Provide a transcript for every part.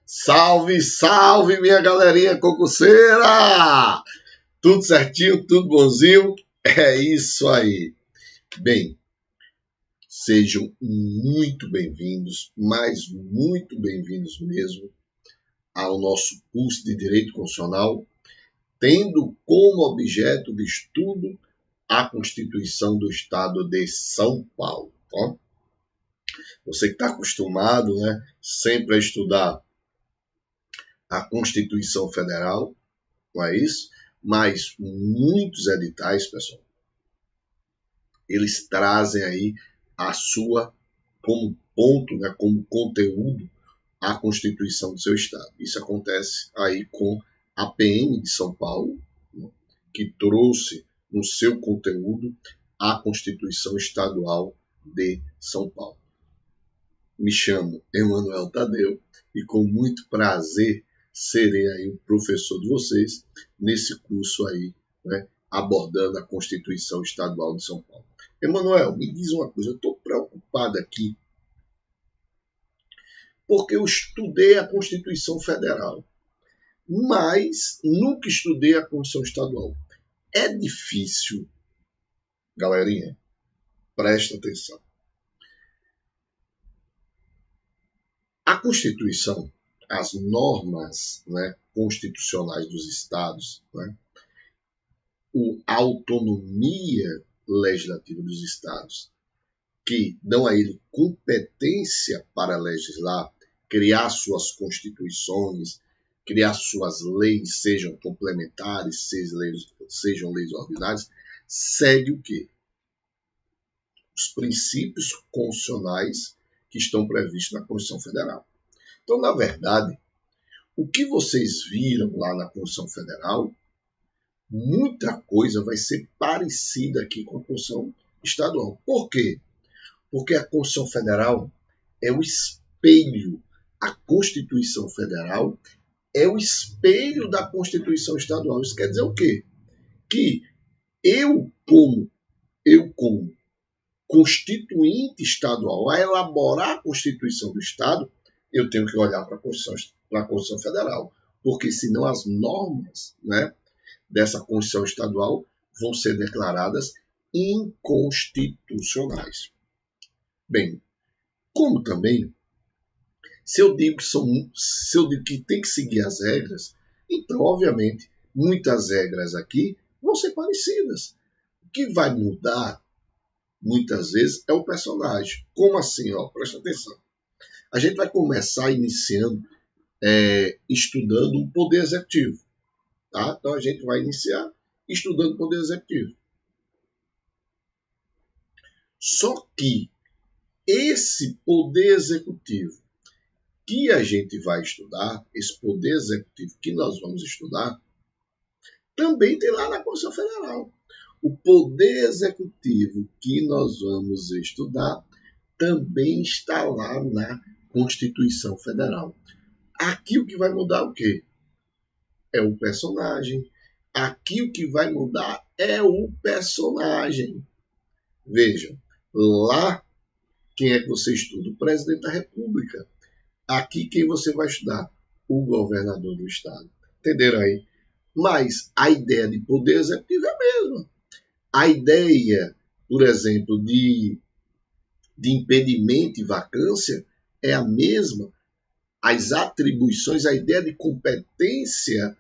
Salve, salve, minha galerinha concurseira! Tudo certinho, tudo bonzinho? É isso aí. Bem, sejam muito bem-vindos, mas muito bem-vindos mesmo, ao nosso curso de Direito Constitucional, tendo como objeto de estudo a Constituição do Estado de São Paulo. Tá? Você que está acostumado, sempre a estudar a Constituição Federal, não é isso? Mas muitos editais, pessoal, eles trazem aí a sua, como ponto, como conteúdo, a Constituição do seu Estado. Isso acontece aí com a PM de São Paulo, que trouxe no seu conteúdo a Constituição Estadual de São Paulo. Me chamo Emanuel Tadeu e com muito prazer serei aí o professor de vocês nesse curso aí, abordando a Constituição Estadual de São Paulo. Emanuel, me diz uma coisa, eu estou preocupado aqui porque eu estudei a Constituição Federal, mas nunca estudei a Constituição Estadual. É difícil, galerinha, presta atenção. A Constituição, as normas constitucionais dos estados, a autonomia legislativa dos estados, que dão a ele competência para legislar, criar suas constituições, criar suas leis, sejam complementares, sejam leis ordinárias, segue o quê? Os princípios constitucionais que estão previstos na Constituição Federal. Então, na verdade, o que vocês viram lá na Constituição Federal, muita coisa vai ser parecida aqui com a Constituição Estadual. Por quê? Porque a Constituição Federal é o espelho, a Constituição Federal é o espelho da Constituição Estadual. Isso quer dizer o quê? Que eu como constituinte estadual, a elaborar a Constituição do Estado, eu tenho que olhar para a Constituição Federal, porque senão as normas dessa Constituição Estadual vão ser declaradas inconstitucionais. Bem, como também, se eu digo que tem que seguir as regras, então, obviamente, muitas regras aqui vão ser parecidas. O que vai mudar, muitas vezes, é o personagem. Como assim? Presta atenção. A gente vai começar iniciando, estudando o Poder Executivo. Tá? Então, a gente vai iniciar estudando o Poder Executivo. Só que esse Poder Executivo que a gente vai estudar, esse Poder Executivo que nós vamos estudar, também tem lá na Constituição Federal. O Poder Executivo que nós vamos estudar também está lá na Constituição Federal. Aqui o que vai mudar o quê? É o personagem. Aqui o que vai mudar é o personagem. Vejam, lá quem é que você estuda? O presidente da República. Aqui quem você vai estudar? O governador do estado. Entenderam aí? Mas a ideia de poder executivo é a mesma. A ideia, por exemplo, de impedimento e vacância é a mesma. As atribuições, a ideia de competência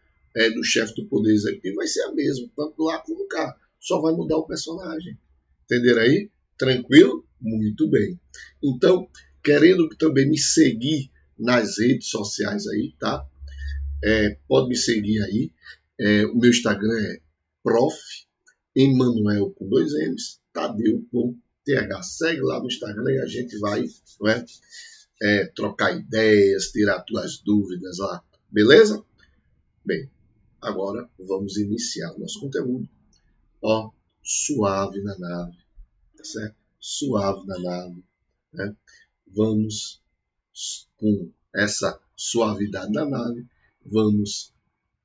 do chefe do poder executivo vai ser a mesma, tanto lá como cá. Só vai mudar o personagem. Entenderam aí? Tranquilo? Muito bem. Então, querendo também me seguir nas redes sociais aí, tá? Pode me seguir aí. O meu Instagram é prof. Emanuel com 2 M's, Tadeu com TH. Segue lá no Instagram e a gente vai trocar ideias, tirar tuas dúvidas lá. Beleza? Bem, agora vamos iniciar o nosso conteúdo. Suave na nave. Tá certo? Suave na nave. Vamos, com essa suavidade na nave, vamos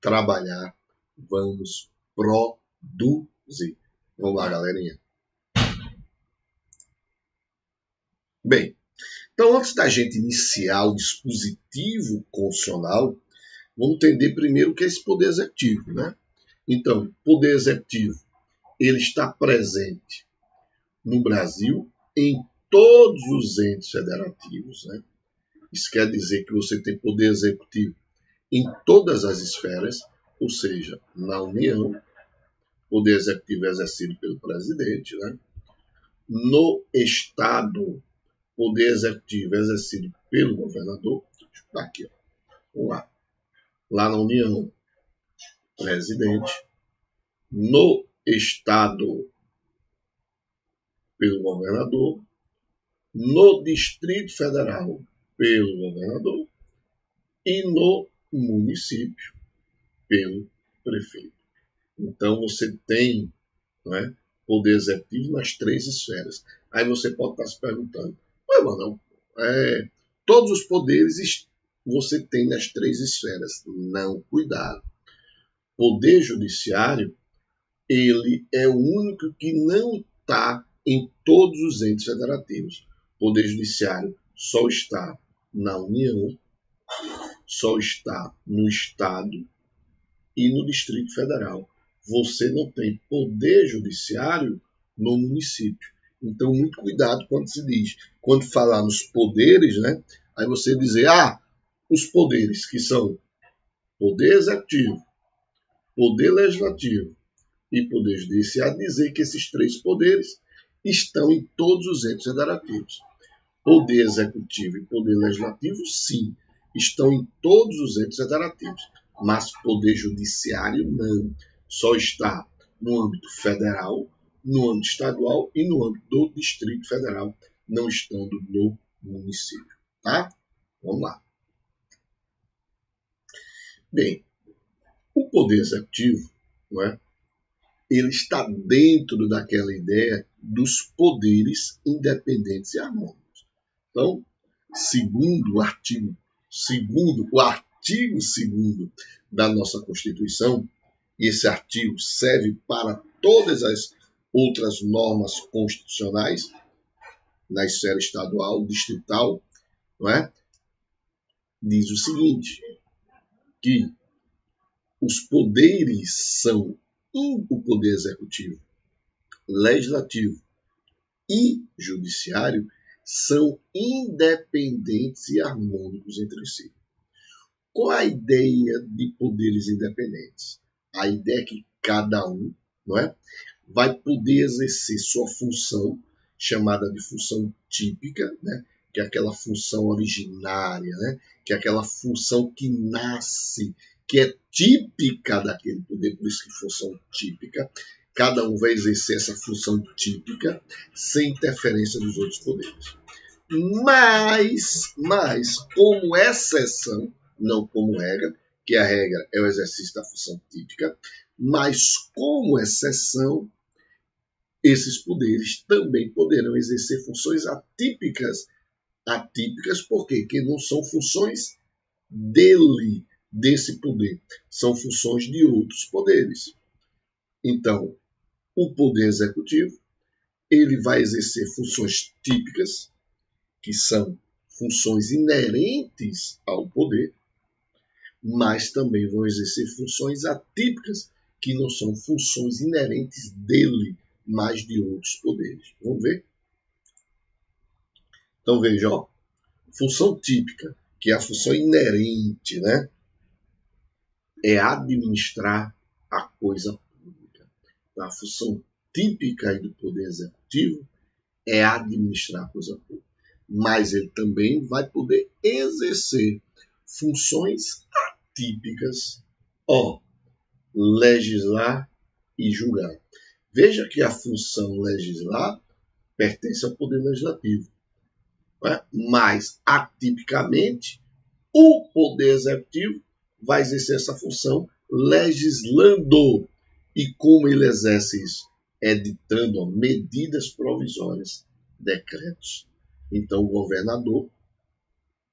trabalhar, vamos produzir. Vamos lá, galerinha. Bem, Então, antes da gente iniciar o dispositivo constitucional, vamos entender primeiro o que é esse poder executivo, né? Então, poder executivo, ele está presente no Brasil em todos os entes federativos, né? Isso quer dizer que você tem poder executivo em todas as esferas, ou seja, na União, poder executivo é exercido pelo presidente, né? No Estado, poder executivo é exercido pelo governador. Deixa eu dar aqui, ó. Vamos lá. Lá na União, presidente. No Estado, pelo governador. No Distrito Federal, pelo governador. E no município, pelo prefeito. Então, você tem, não é, poder executivo nas três esferas. Aí você pode estar se perguntando, ué, mano, todos os poderes você tem nas três esferas. Não, cuidado. Poder judiciário, ele é o único que não está em todos os entes federativos. Poder judiciário só está na União, só está no Estado e no Distrito Federal. Você não tem poder judiciário no município. Então, muito cuidado quando se diz, quando falar nos poderes, né? Aí você dizer, os poderes que são poder executivo, poder legislativo e poder judiciário, dizer que esses três poderes estão em todos os entes federativos. Poder executivo e poder legislativo, sim, estão em todos os entes federativos, mas poder judiciário não. Só está no âmbito federal, no âmbito estadual e no âmbito do Distrito Federal, não estando no município. Tá? Vamos lá. Bem, o poder executivo, não é? Ele está dentro daquela ideia dos poderes independentes e harmônicos. Então, segundo o artigo 2º da nossa Constituição, e esse artigo serve para todas as outras normas constitucionais, na esfera estadual, distrital, não é? Diz o seguinte, que os poderes são o poder executivo, legislativo e judiciário são independentes e harmônicos entre si. Qual a ideia de poderes independentes? A ideia é que cada um, não é, vai poder exercer sua função, chamada de função típica, né, que é aquela função originária, né, que é aquela função que nasce, que é típica daquele poder, por isso que função típica. Cada um vai exercer essa função típica sem interferência dos outros poderes. Mas como exceção, não como regra, que a regra é o exercício da função típica, mas como exceção, esses poderes também poderão exercer funções atípicas. Atípicas por quê? Porque não são funções dele, desse poder, são funções de outros poderes. Então, o poder executivo, ele vai exercer funções típicas, que são funções inerentes ao poder, mas também vão exercer funções atípicas, que não são funções inerentes dele, mas de outros poderes. Vamos ver? Então veja, ó, função típica, que é a função inerente, né? É administrar a coisa pública. Então, a função típica do poder executivo é administrar a coisa pública. Mas ele também vai poder exercer funções atípicas, legislar e julgar. Veja que a função legislar pertence ao poder legislativo, né? Mas, atipicamente, o poder executivo vai exercer essa função legislando. E como ele exerce isso? Editando medidas provisórias, decretos. Então, o governador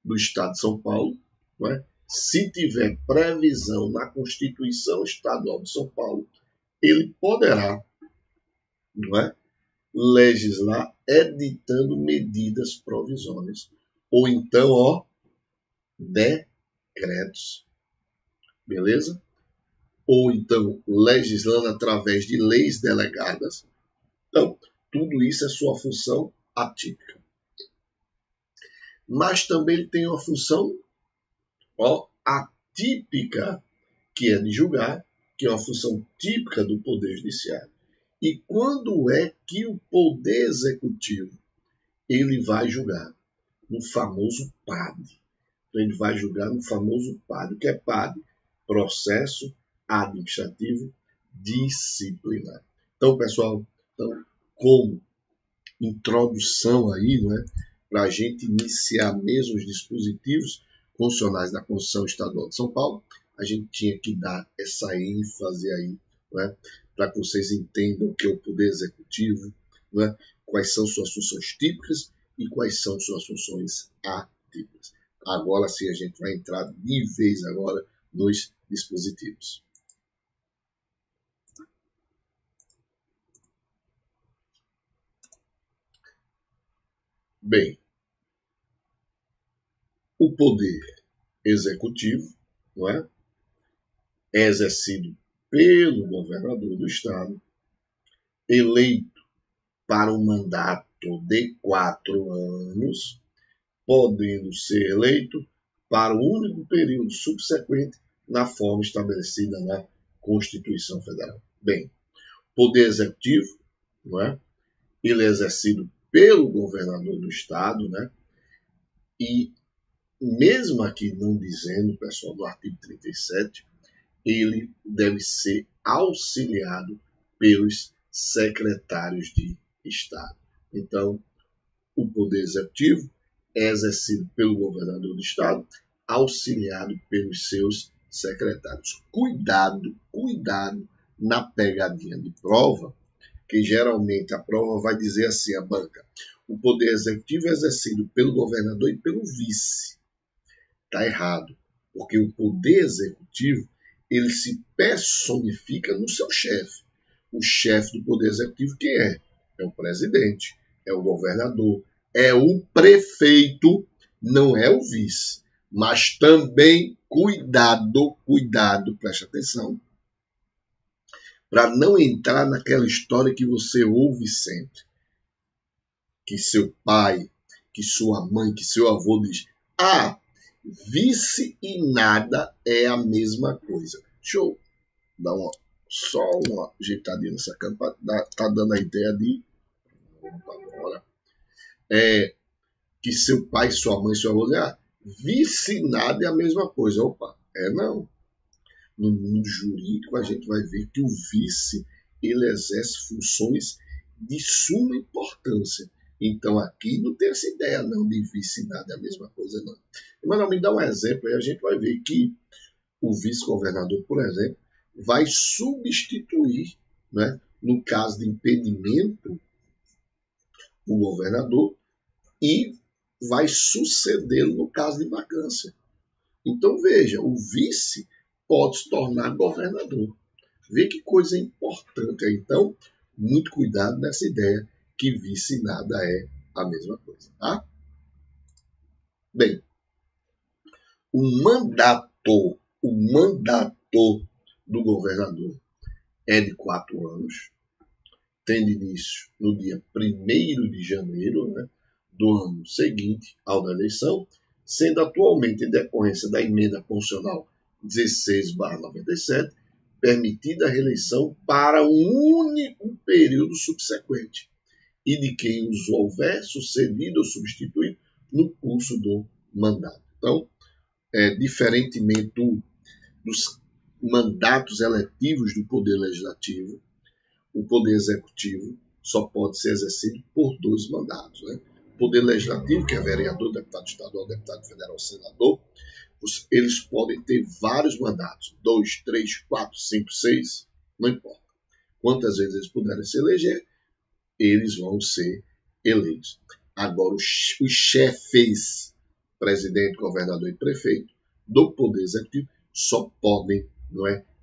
do Estado de São Paulo, né, se tiver previsão na Constituição Estadual de São Paulo, ele poderá, não é, legislar editando medidas provisórias, ou então, decretos, beleza? Ou então legislando através de leis delegadas. Então, tudo isso é sua função atípica. Mas também ele tem uma função atípica, que é de julgar, que é uma função típica do Poder Judiciário. E quando é que o Poder Executivo ele vai julgar? No famoso PAD. Então, ele vai julgar no famoso PAD. O que é PAD? Processo Administrativo Disciplinar. Então, pessoal, como introdução aí, para a gente iniciar mesmo os dispositivos constitucionais da Constituição Estadual de São Paulo, a gente tinha que dar essa ênfase aí, para que vocês entendam o que é o Poder Executivo, quais são suas funções típicas e quais são suas funções atípicas. Agora sim a gente vai entrar de vez agora nos dispositivos. Bem, o Poder Executivo é exercido pelo governador do Estado, eleito para um mandato de 4 anos, podendo ser eleito para o único período subsequente na forma estabelecida na Constituição Federal. Bem, Poder Executivo, ele é exercido pelo governador do Estado, e mesmo aqui não dizendo, pessoal, do artigo 37, ele deve ser auxiliado pelos secretários de Estado. Então, o Poder Executivo é exercido pelo governador do Estado, auxiliado pelos seus secretários. Cuidado na pegadinha de prova, que geralmente a prova vai dizer assim, a banca, o Poder Executivo é exercido pelo governador e pelo vice. Está errado, porque o Poder Executivo ele se personifica no seu chefe. O chefe do Poder Executivo quem é? É o presidente, é o governador, é o prefeito, não é o vice. Mas também cuidado, preste atenção, para não entrar naquela história que você ouve sempre. Que seu pai, que sua mãe, que seu avô diz, vice e nada é a mesma coisa. Deixa eu dar só uma ajeitadinha nessa campanha, tá dando a ideia de agora. Que seu pai, sua mãe, seu avô, vice e nada é a mesma coisa. Opa, não. No mundo jurídico a gente vai ver que o vice ele exerce funções de suma importância. Então aqui não tem essa ideia não de vice e nada é a mesma coisa não. Mas me dá um exemplo aí, a gente vai ver que o vice-governador, por exemplo, vai substituir, no caso de impedimento, o governador e vai sucedê-lo no caso de vacância. Então veja, o vice pode se tornar governador. Vê que coisa importante. Então, muito cuidado nessa ideia que vice nada é a mesma coisa. Tá? Bem, o mandato do governador é de 4 anos, tendo início no dia 1º de janeiro do ano seguinte ao da eleição, sendo atualmente em decorrência da emenda constitucional 16/97, permitida a reeleição para um único período subsequente e de quem os houver sucedido ou substituído no curso do mandato. Então, diferentemente dos mandatos eletivos do Poder Legislativo, o Poder Executivo só pode ser exercido por 2 mandatos. O Poder Legislativo, que é vereador, deputado estadual, deputado federal, senador, eles podem ter vários mandatos, 2, 3, 4, 5, 6, não importa. Quantas vezes eles puderem se eleger, eles vão ser eleitos. Agora, os chefes, presidente, governador e prefeito do Poder Executivo só podem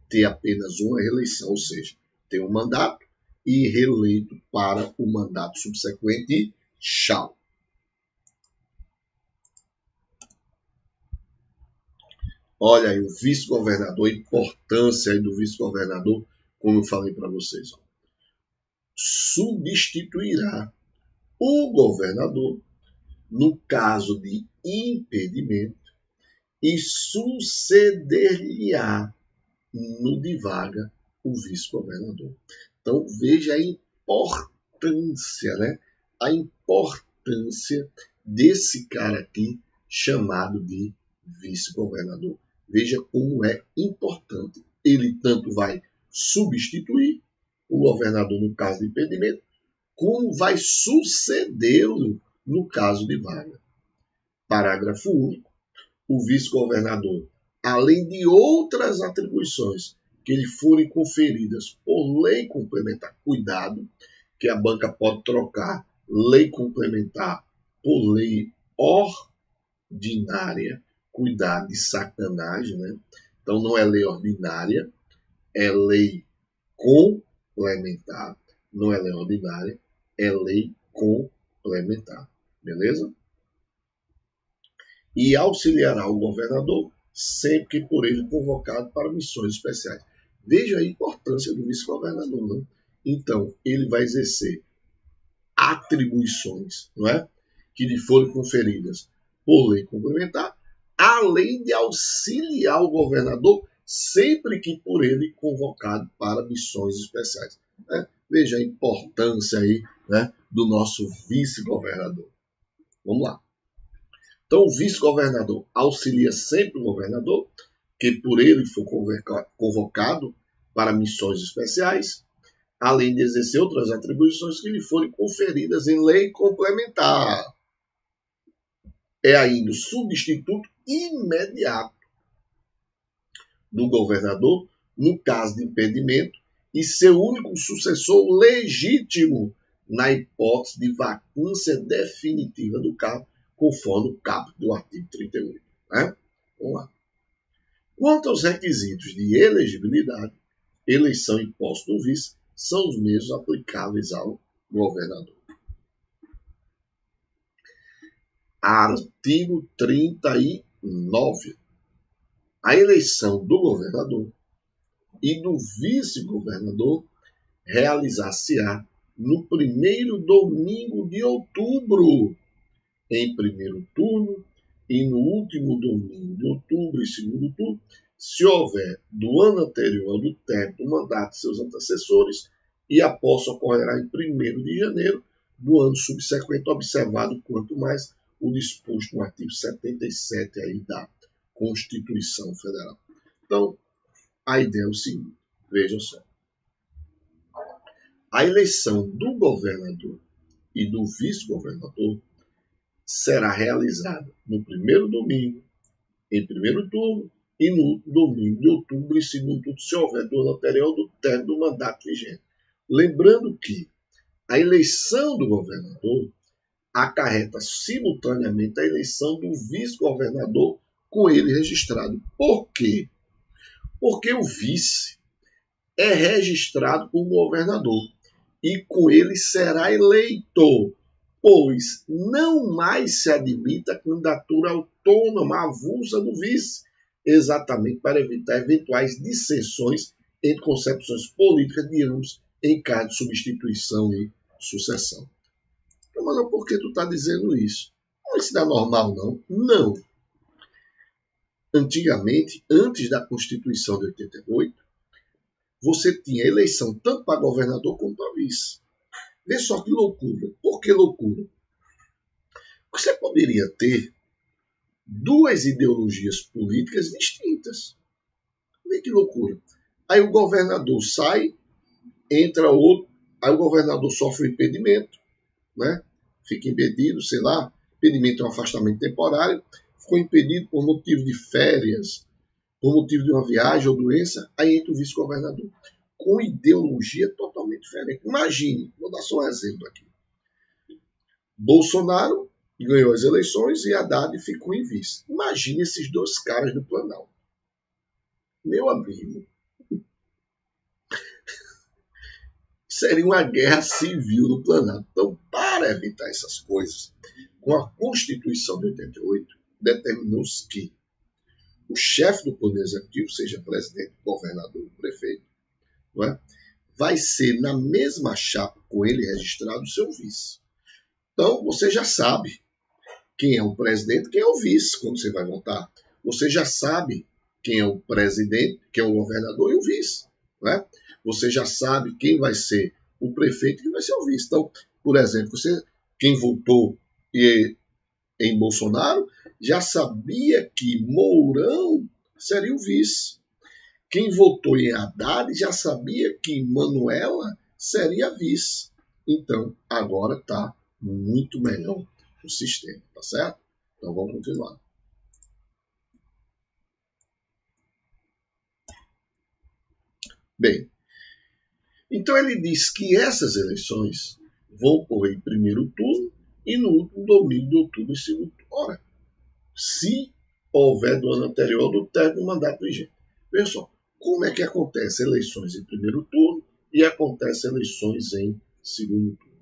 ter apenas uma reeleição, ou seja, tem um mandato e reeleito para o mandato subsequente. Tchau. Olha aí o vice-governador, a importância aí do vice-governador, como eu falei para vocês. Ó. Substituirá o governador no caso de impedimento e suceder-lhe-á no de vaga o vice-governador. Então veja a importância, né? A importância desse cara aqui chamado de vice-governador. Veja como é importante. Ele tanto vai substituir o governador no caso de impedimento, como vai sucedê-lo no caso de vaga. Parágrafo único. O vice-governador, além de outras atribuições que lhe forem conferidas por lei complementar, cuidado, que a banca pode trocar lei complementar por lei ordinária, cuidado de sacanagem, né? Então não é lei ordinária, é lei complementar, não é lei ordinária, é lei complementar, beleza? E auxiliará o governador sempre que por ele convocado para missões especiais. Veja a importância do vice-governador. Né? Então, ele vai exercer atribuições, não é? Que lhe forem conferidas por lei complementar, além de auxiliar o governador sempre que por ele convocado para missões especiais. Né? Veja a importância aí, né, do nosso vice-governador. Vamos lá. Então, o vice-governador auxilia sempre o governador, que por ele for convocado para missões especiais, além de exercer outras atribuições que lhe forem conferidas em lei complementar. É ainda o substituto imediato do governador, no caso de impedimento, e seu único sucessor legítimo na hipótese de vacância definitiva do cargo, conforme o caput do artigo 38. Né? Vamos lá. Quanto aos requisitos de elegibilidade, eleição e posse do vice são os mesmos aplicáveis ao governador. Artigo 39. A eleição do governador e do vice-governador realizar-se-á no primeiro domingo de outubro, em primeiro turno, e no último domingo de outubro e segundo turno, se houver do ano anterior ao do término do mandato de seus antecessores, e a posse ocorrerá em 1º de janeiro do ano subsequente, observado quanto mais o disposto no artigo 77 aí da Constituição Federal. Então, a ideia é o seguinte, veja só. A eleição do governador e do vice-governador será realizada no primeiro domingo, em primeiro turno, e no último domingo de outubro e segundo turno, se houver do ano anterior do término do mandato vigente. Lembrando que a eleição do governador acarreta simultaneamente a eleição do vice-governador com ele registrado. Por quê? Porque o vice é registrado como governador e com ele será eleito, pois não mais se admite a candidatura autônoma avulsa do vice, exatamente para evitar eventuais dissensões entre concepções políticas de ambos em caso de substituição e sucessão. Mas por que tu está dizendo isso? Não, isso não é normal, não? Não. Antigamente, antes da Constituição de 88, você tinha eleição tanto para governador como para vice. Vê só que loucura. Por que loucura? Você poderia ter duas ideologias políticas distintas. Vê que loucura. Aí o governador sai, entra outro, aí o governador sofre um impedimento, né? Fica impedido, sei lá, impedimento é um afastamento temporário, ficou impedido por motivo de férias, por motivo de uma viagem ou doença, aí entra o vice-governador. Com ideologia totalmente diferente. Imagine, vou dar só um exemplo aqui. Bolsonaro ganhou as eleições e Haddad ficou em vice. Imagine esses dois caras do Planalto. Meu amigo, seria uma guerra civil no Planalto. Então, para evitar essas coisas, com a Constituição de 88, determinou-se que o chefe do Poder Executivo, seja presidente, governador ou prefeito, não é? Vai ser na mesma chapa com ele registrado o seu vice. Então, você já sabe quem é o presidente, quem é o vice, quando você vai votar. Você já sabe quem é o presidente, quem é o governador e o vice. Não é? Você já sabe quem vai ser o prefeito e quem vai ser o vice. Então, por exemplo, quem votou em Bolsonaro já sabia que Mourão seria o vice. Quem votou em Haddad já sabia que Manuela seria vice. Então, agora está muito melhor o sistema, tá certo? Então, vamos continuar. Bem, então ele diz que essas eleições vão ocorrer em primeiro turno e no último domingo de outubro em segundo turno. Ora, se houver do ano anterior do término do mandato vigente. Veja só, como é que acontece eleições em primeiro turno e acontece eleições em segundo turno?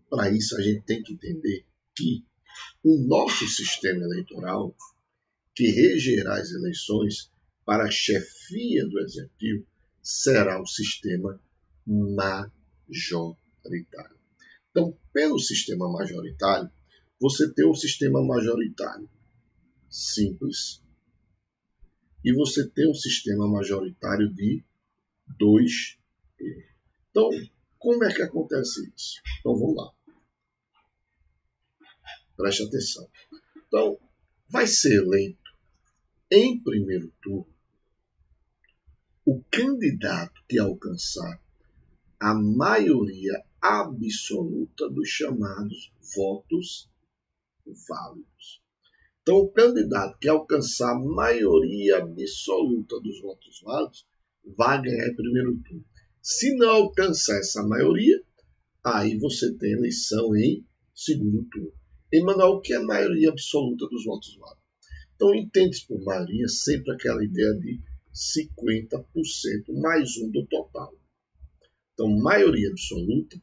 Para isso, a gente tem que entender que o nosso sistema eleitoral, que regerá as eleições para a chefia do Executivo, será o sistema majoritário. Então, pelo sistema majoritário, você tem um sistema majoritário simples e você tem um sistema majoritário de 2 turnos. Então, como é que acontece isso? Então, vamos lá. Preste atenção. Então, vai ser eleito em primeiro turno o candidato que alcançar a maioria absoluta dos chamados votos válidos. Então, o candidato que alcançar a maioria absoluta dos votos válidos vai ganhar em primeiro turno. Se não alcançar essa maioria, aí você tem eleição em segundo turno. Emanuel, o que é a maioria absoluta dos votos válidos? Então, entende-se por maioria sempre aquela ideia de 50% mais um do total. Então, maioria absoluta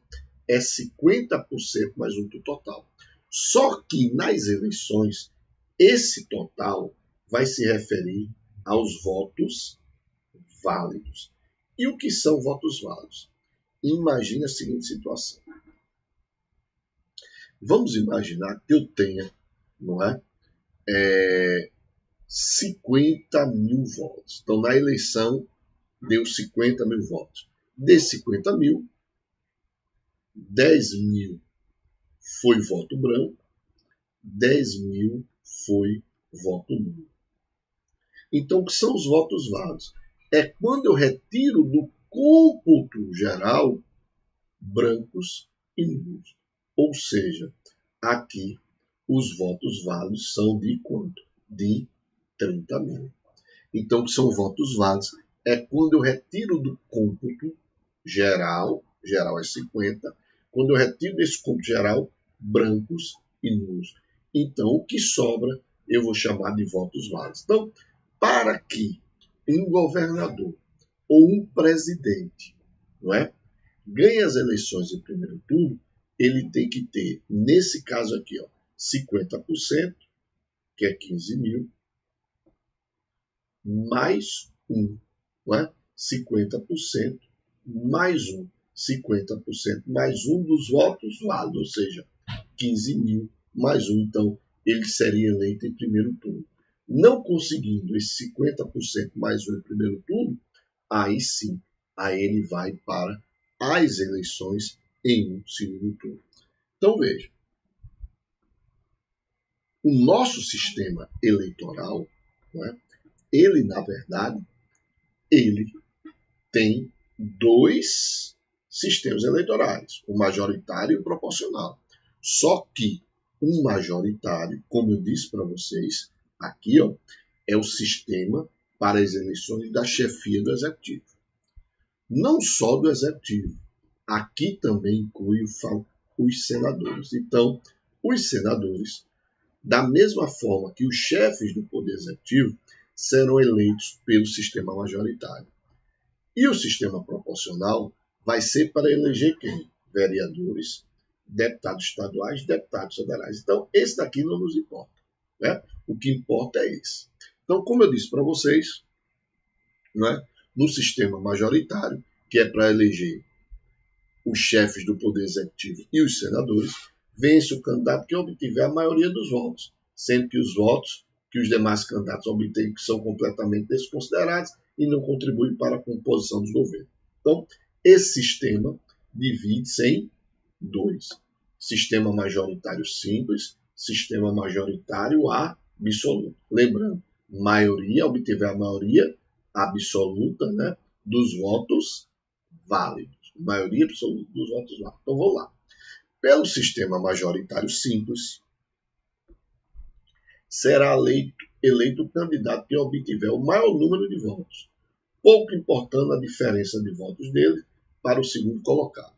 é 50% mais um do total. Só que nas eleições, esse total vai se referir aos votos válidos. E o que são votos válidos? Imagine a seguinte situação. Vamos imaginar que eu tenha, não é? 50 mil votos. Então, na eleição, deu 50 mil votos. Desses 50 mil, 10 mil foi voto branco, 10 mil foi voto nulo. Então, o que são os votos válidos? É quando eu retiro do cômputo geral brancos e nulos. Ou seja, aqui os votos válidos são de quanto? De 30 mil. Então, o que são votos válidos? É quando eu retiro do cômputo geral é 50, quando eu retiro desse cômputo geral brancos e nulos. Então, o que sobra eu vou chamar de votos válidos. Então, para que um governador ou um presidente, não é, ganhe as eleições em primeiro turno, ele tem que ter, nesse caso aqui, 50%, que é 15 mil, mais um, não é? 50% mais um, 50% mais um dos votos válidos, ou seja, 15 mil mais um. Então, ele seria eleito em primeiro turno. Não conseguindo esse 50% mais um em primeiro turno, aí sim, aí ele vai para as eleições em um segundo turno. Então, veja, o nosso sistema eleitoral, não é? Ele, na verdade, ele tem 2 sistemas eleitorais, o majoritário e o proporcional. Só que o majoritário, como eu disse para vocês, aqui é o sistema para as eleições da chefia do Executivo. Não só do Executivo, aqui também inclui os senadores. Então, os senadores, da mesma forma que os chefes do Poder Executivo, serão eleitos pelo sistema majoritário. E o sistema proporcional vai ser para eleger quem? Vereadores, deputados estaduais, deputados federais. Então, esse daqui não nos importa, né? O que importa é esse. Então, como eu disse para vocês, né, no sistema majoritário, que é para eleger os chefes do Poder Executivo e os senadores, vence o candidato que obtiver a maioria dos votos, sendo que os votos que os demais candidatos obtêm são completamente desconsiderados e não contribuem para a composição dos governos. Então, esse sistema divide-se em dois. Sistema majoritário simples, sistema majoritário absoluto. Lembrando, maioria, obtiver a maioria absoluta, né, dos votos válidos. Maioria absoluta dos votos válidos. Então, vamos lá. Pelo sistema majoritário simples, será eleito o candidato que obtiver o maior número de votos, pouco importando a diferença de votos dele para o segundo colocado.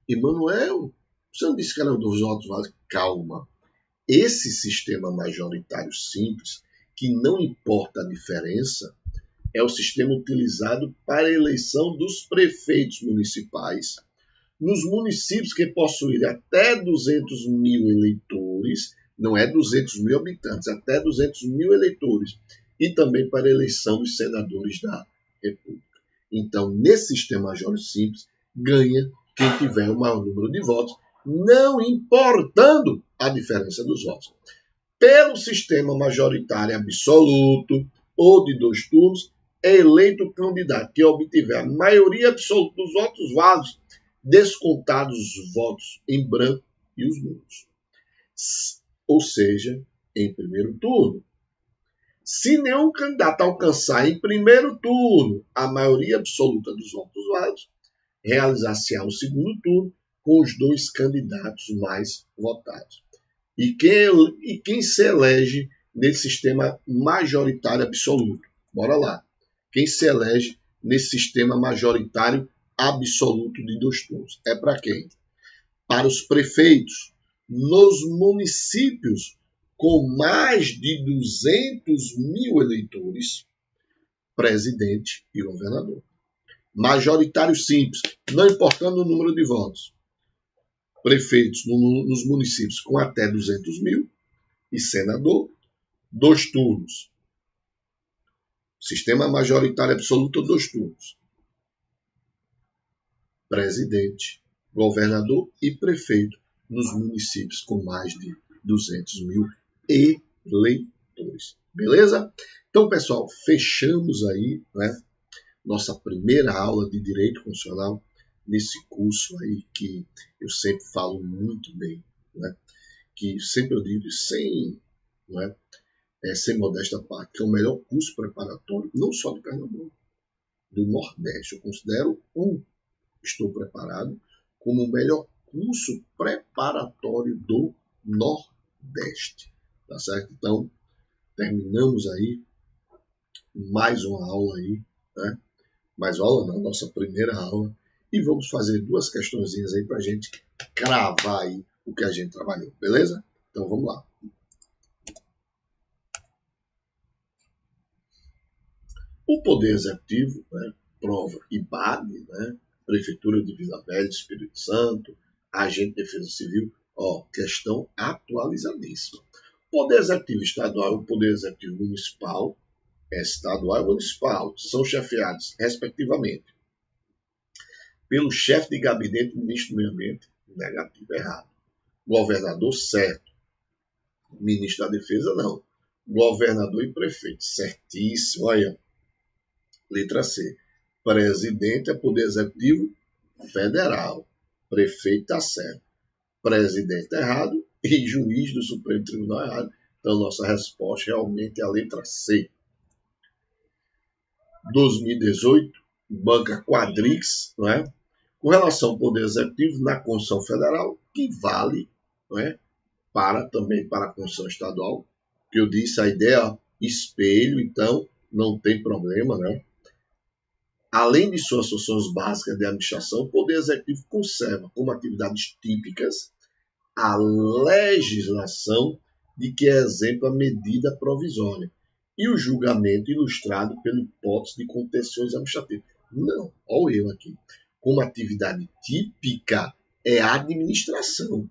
Emanuel, você não disse que eram dos votos válidos? Calma. Esse sistema majoritário simples, que não importa a diferença, é o sistema utilizado para a eleição dos prefeitos municipais nos municípios que possuírem até 200 mil eleitores, não é 200 mil habitantes, até 200 mil eleitores, e também para a eleição dos senadores da República. Então, nesse sistema majoritário simples, ganha quem tiver o maior número de votos, não importando a diferença dos votos. Pelo sistema majoritário absoluto ou de 2 turnos, é eleito o candidato que obtiver a maioria absoluta dos votos válidos, descontados os votos em branco e os nulos. Ou seja, em primeiro turno. Se nenhum candidato alcançar em primeiro turno a maioria absoluta dos votos válidos, realizar-se-á o segundo turno com os 2 candidatos mais votados. E quem se elege nesse sistema majoritário absoluto? Bora lá. Quem se elege nesse sistema majoritário absoluto de 2 turnos? É para quem? Para os prefeitos nos municípios com mais de 200 mil eleitores, presidente e governador. Majoritário simples, não importando o número de votos. Prefeitos nos municípios com até 200 mil e senador, 2 turnos. Sistema majoritário absoluto, 2 turnos. Presidente, governador e prefeito nos municípios com mais de 200 mil eleitores. Beleza? Então, pessoal, fechamos aí, né, nossa primeira aula de Direito Constitucional nesse curso aí que eu sempre falo muito bem, né? Que sempre eu digo sem, né, sem modéstia à parte, que é o melhor curso preparatório, não só de Pernambuco, do Nordeste. Eu considero estou preparado como o melhor curso preparatório do Nordeste. Tá certo? Então, terminamos aí mais uma aula aí, né? Mais uma aula não, nossa primeira aula. E vamos fazer 2 questõezinhas aí para a gente cravar aí o que a gente trabalhou, beleza? Então, vamos lá. O Poder Executivo, né, prova IBAD, né, Prefeitura de Vila Velha, Espírito Santo, Agente de Defesa Civil, questão atualizadíssima. O Poder Executivo Estadual e o Poder Executivo Municipal, estadual e municipal, são chefiados, respectivamente, pelo chefe de gabinete do ministro do Meio Ambiente, negativo, errado. Governador, certo. Ministro da Defesa, não. Governador e prefeito, certíssimo. Olha, letra C. Presidente é Poder Executivo Federal. Prefeito está certo. Presidente errado e juiz do Supremo Tribunal errado. Então, nossa resposta realmente é a letra C. 2018, banca Quadrix, não é? Com relação ao Poder Executivo na Constituição Federal, que vale, não é, também para a Constituição Estadual, que eu disse a ideia espelho, então não tem problema, né? Além de suas funções básicas de administração, o Poder Executivo conserva como atividades típicas a legislação de que é exemplo a medida provisória e o julgamento ilustrado pela hipótese de contencioso administrativo. Não, olha eu aqui. como atividade típica é a administração.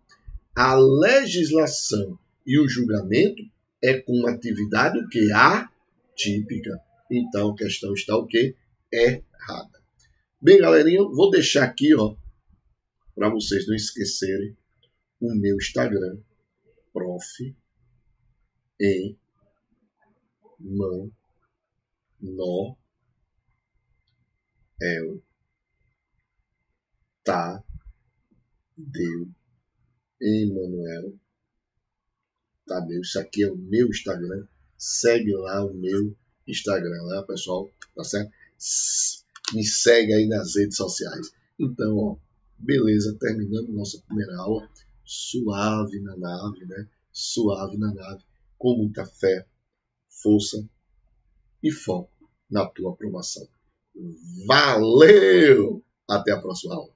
A legislação e o julgamento é como atividade o quê? Atípica. Então, a questão está o quê? Errada. Bem, galerinha, vou deixar aqui, para vocês não esquecerem, o meu Instagram, Prof. Emanuel Tadeu. Emanuel Tadeu. Isso aqui é o meu Instagram. Segue lá o meu Instagram, né, pessoal? Tá certo? Me segue aí nas redes sociais. Então, beleza, terminando nossa primeira aula. Suave na nave, né? Suave na nave, com muita fé, força e foco na tua aprovação. Valeu! Até a próxima aula.